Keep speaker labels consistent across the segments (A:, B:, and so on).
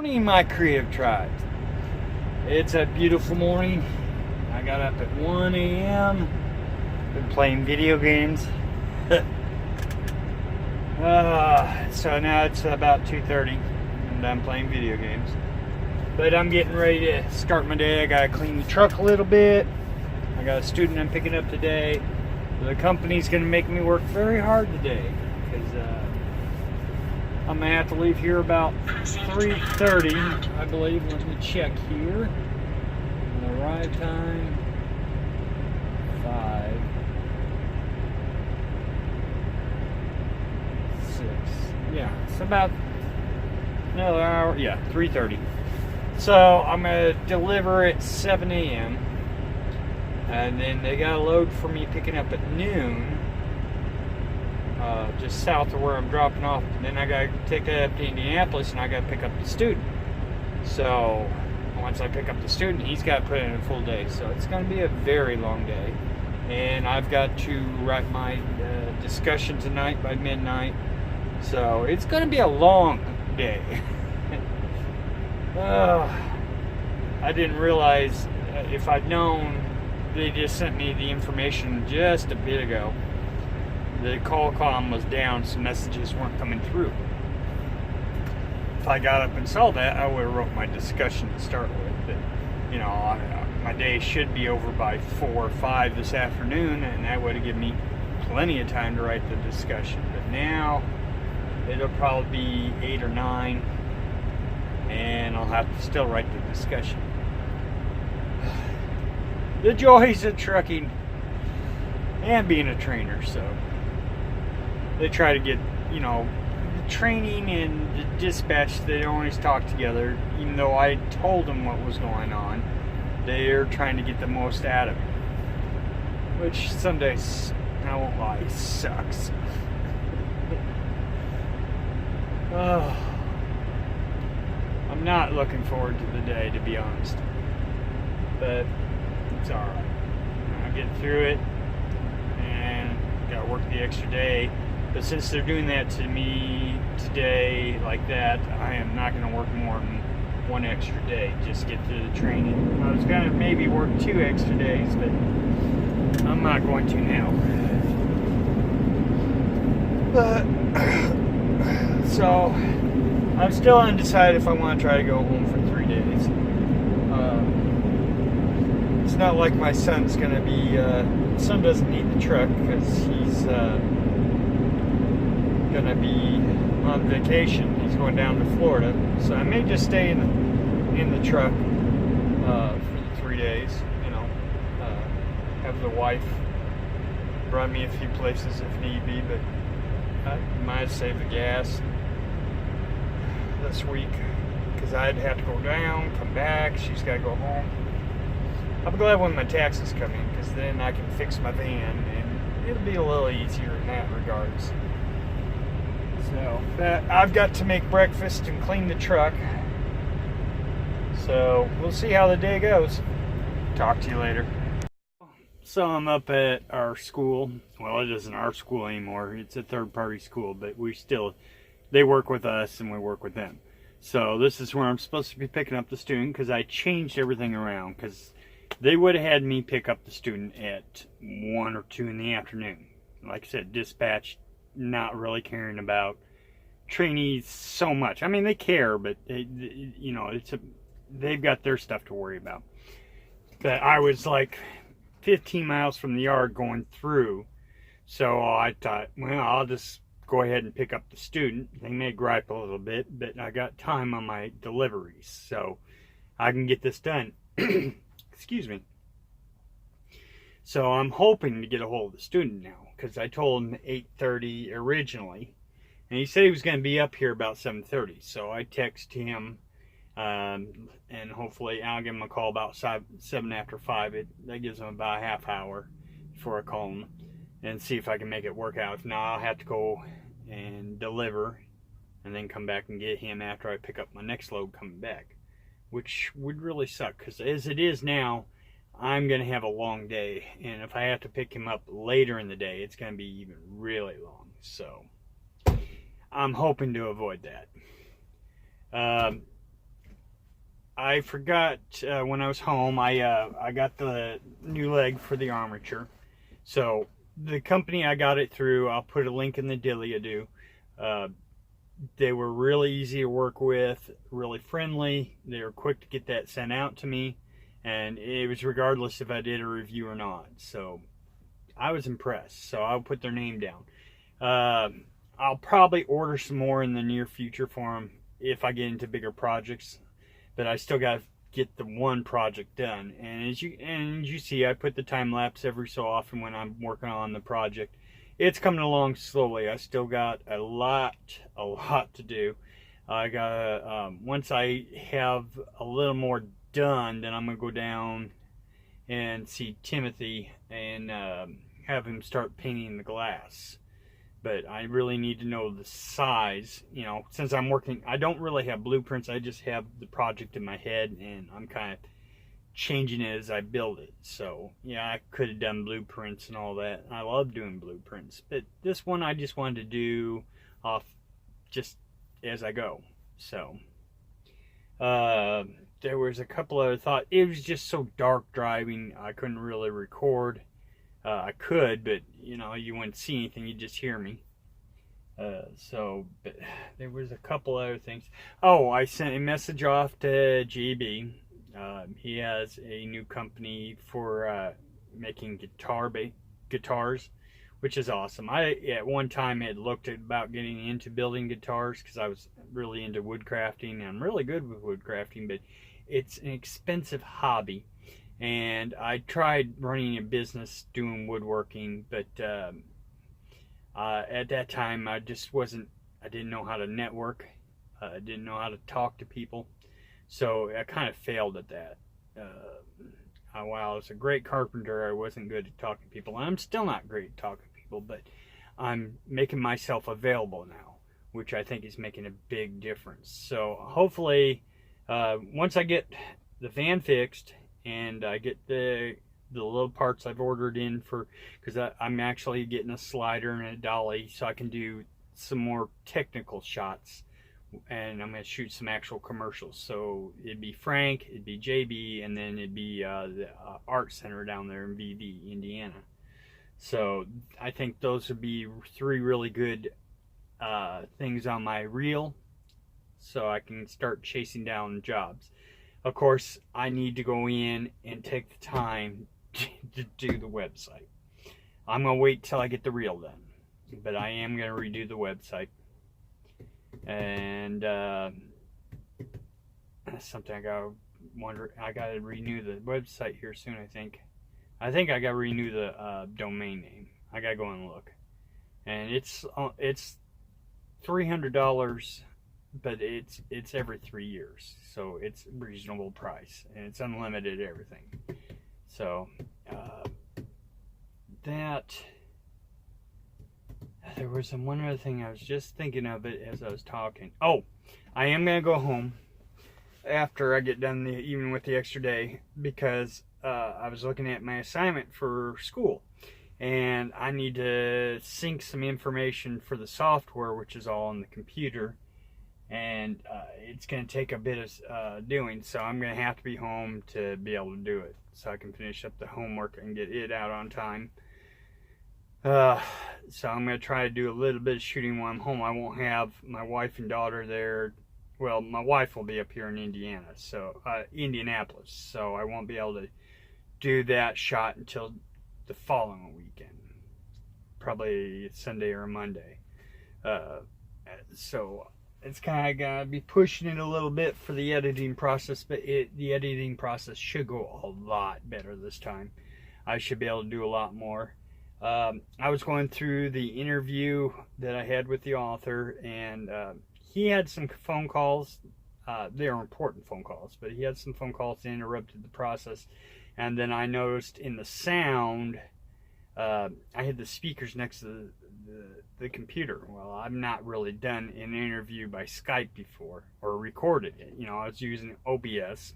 A: Morning, my creative tribe. It's a beautiful morning. I got up at 1 a.m. Been playing video games. So now it's about 2:30 and I'm playing video games. But I'm getting ready to start my day. I gotta clean the truck a little bit. I got a student I'm picking up today. The company's gonna make me work very hard today because I'm gonna have to leave here about 3:30, I believe. Let me check here. And the arrive time 5, 6. Yeah, it's about another hour. Yeah, 3:30. So I'm gonna deliver at 7 a.m. and then they got a load for me picking up at noon. Just south of where I'm dropping off. And then I got to take that up to Indianapolis and I got to pick up the student. So once I pick up the student, he's got to put in a full day. So it's going to be a very long day. And I've got to write my discussion tonight by midnight. So it's going to be a long day. I didn't realize if I'd known, they just sent me the information just a bit ago. The call column was down, so messages weren't coming through. If I got up and saw that, I would have wrote my discussion to start with. But, you know, my day should be over by 4 or 5 this afternoon, and that would have given me plenty of time to write the discussion. But now, it'll probably be 8 or 9, and I'll have to still write the discussion. The joys of trucking and being a trainer, so they try to get, you know, the training and the dispatch, they always talk together. Even though I told them what was going on, they're trying to get the most out of it, which some days, I won't lie, sucks. I'm not looking forward to the day, to be honest, but it's alright. I'll get through it and gotta work the extra day. But since they're doing that to me today like that, I am not going to work more than 1 extra day. Just get through the training. I was going to maybe work 2 extra days, but I'm not going to now. So I'm still undecided if I want to try to go home for 3 days. It's not like my son's going to be... son doesn't need the truck because he's... gonna be on vacation. He's going down to Florida, so I may just stay in the truck for the 3 days. You know, have the wife run me a few places if need be, but I might save the gas this week because I'd have to go down, come back. She's got to go home. I'll be glad when my taxes come in because then I can fix my van and it'll be a little easier in that regards. So, I've got to make breakfast and clean the truck. So, we'll see how the day goes. Talk to you later. So, I'm up at our school. Well, it isn't our school anymore. It's a third-party school, but they work with us and we work with them. So, this is where I'm supposed to be picking up the student because I changed everything around because they would have had me pick up the student at 1 or 2 in the afternoon. Like I said, dispatch not really caring about trainees so much. I mean, they care, but you know, they've got their stuff to worry about. But I was like 15 miles from the yard going through, so I thought, well, I'll just go ahead and pick up the student. They may gripe a little bit, but I got time on my deliveries, so I can get this done. Excuse me. So I'm hoping to get a hold of the student now, because I told him 8:30 originally, and he said he was going to be up here about 7:30. So I text him, and hopefully I'll give him a call about 7 after 5. That gives him about a half hour before I call him and see if I can make it work out. If not, I'll have to go and deliver and then come back and get him after I pick up my next load coming back, which would really suck because as it is now, I'm going to have a long day, and if I have to pick him up later in the day, it's going to be even really long. So I'm hoping to avoid that. I forgot when I was home. I got the new leg for the armature. So the company I got it through, I'll put a link in the dilly-a-do. They were really easy to work with, really friendly. They were quick to get that sent out to me, and it was regardless if I did a review or not. So I was impressed. So I'll put their name down. I'll probably order some more in the near future for them if I get into bigger projects, but I still got to get the one project done. And as you see, I put the time lapse every so often when I'm working on the project. It's coming along slowly. I still got a lot to do. I got once I have a little more done, then I'm gonna go down and see Timothy and have him start painting the glass. But I really need to know the size, you know, since I'm working. I don't really have blueprints. I just have the project in my head, and I'm kind of changing it as I build it. So yeah, I could have done blueprints and all that. I love doing blueprints, but this one I just wanted to do off just as I go. So there was a couple other thoughts. It was just so dark driving, I couldn't really record. I could, but you know, you wouldn't see anything, you just hear me. But there was a couple other things. Oh, I sent a message off to GB. He has a new company for making guitars, which is awesome. I at one time had looked at about getting into building guitars because I was really into woodcrafting, and I'm really good with woodcrafting, but it's an expensive hobby. And I tried running a business doing woodworking, but at that time I didn't know how to network. I didn't know how to talk to people. So I kind of failed at that. While I was a great carpenter, I wasn't good at talking to people. And I'm still not great at talking to people, but I'm making myself available now, which I think is making a big difference. So hopefully, once I get the van fixed and I get the little parts I've ordered in for, because I'm actually getting a slider and a dolly so I can do some more technical shots. And I'm going to shoot some actual commercials. So it'd be Frank, it'd be JB, and then it'd be the art center down there in BB, Indiana. So I think those would be 3 really good things on my reel, so I can start chasing down jobs. Of course, I need to go in and take the time to do the website. I'm going to wait till I get the reel done, but I am going to redo the website. And that's something I gotta renew the website here soon. I think I gotta renew the domain name. I gotta go and look, and it's $300, but it's every 3 years, so it's a reasonable price, and it's unlimited everything. So there was one other thing I was just thinking of it as I was talking. Oh, I am going to go home after I get done even with the extra day, because I was looking at my assignment for school, and I need to sync some information for the software, which is all on the computer, and it's going to take a bit of doing, so I'm going to have to be home to be able to do it, so I can finish up the homework and get it out on time. So I'm going to try to do a little bit of shooting while I'm home. I won't have my wife and daughter there. Well, my wife will be up here in Indiana, so Indianapolis, so I won't be able to do that shot until the following weekend, probably Sunday or Monday. So it's kind of got to be pushing it a little bit for the editing process, but the editing process should go a lot better this time. I should be able to do a lot more. I was going through the interview that I had with the author, and he had some phone calls. They were important phone calls, but he had some phone calls that interrupted the process. And then I noticed in the sound, I had the speakers next to the computer. Well, I've not really done an interview by Skype before, or recorded it. You know, I was using OBS.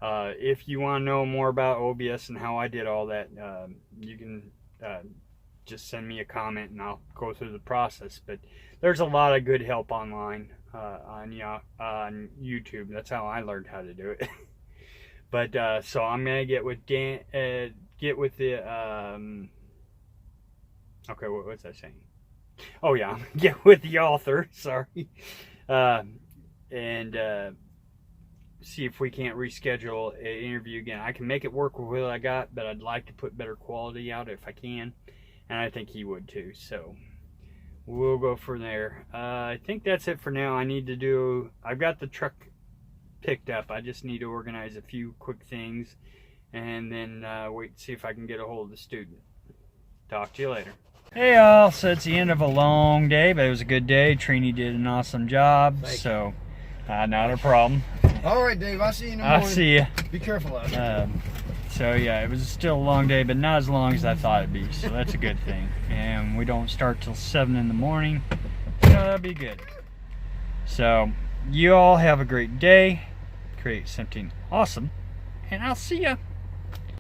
A: If you want to know more about OBS and how I did all that, you can just send me a comment and I'll go through the process. But there's a lot of good help online. on YouTube. That's how I learned how to do it. But so I'm gonna get with Dan. Get with the. Okay, what was I saying? Oh yeah, get with the author. Sorry, and see if we can't reschedule an interview again. I can make it work with what I got, but I'd like to put better quality out if I can, and I think he would too. So we'll go from there. I think that's it for now. I've got the truck picked up. I just need to organize a few quick things, and then wait and see if I can get a hold of the student. Talk to you later. Hey all, so it's the end of a long day, but it was a good day. Trini did an awesome job, so not a problem.
B: All right, Dave, I'll see you in the morning.
A: I'll see you.
B: Be careful out there.
A: So yeah, it was still a long day, but not as long as I thought it'd be, so that's a good thing. And we don't start till 7 in the morning, that'll be good. So you all have a great day, create something awesome, and I'll see ya.